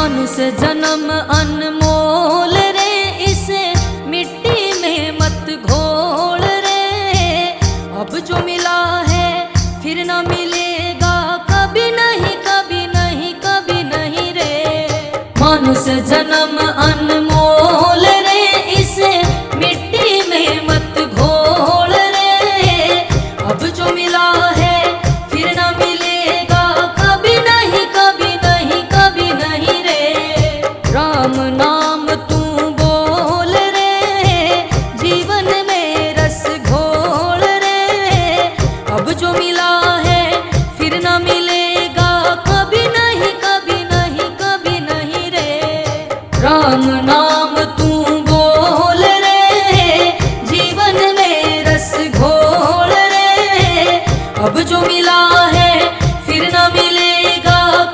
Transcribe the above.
मानुष जन्म अनमोल रे, इसे मिट्टी में मत घोल रे। अब जो मिला है फिर न मिलेगा, कभी नहीं कभी नहीं कभी नहीं रे। मानुष जन्म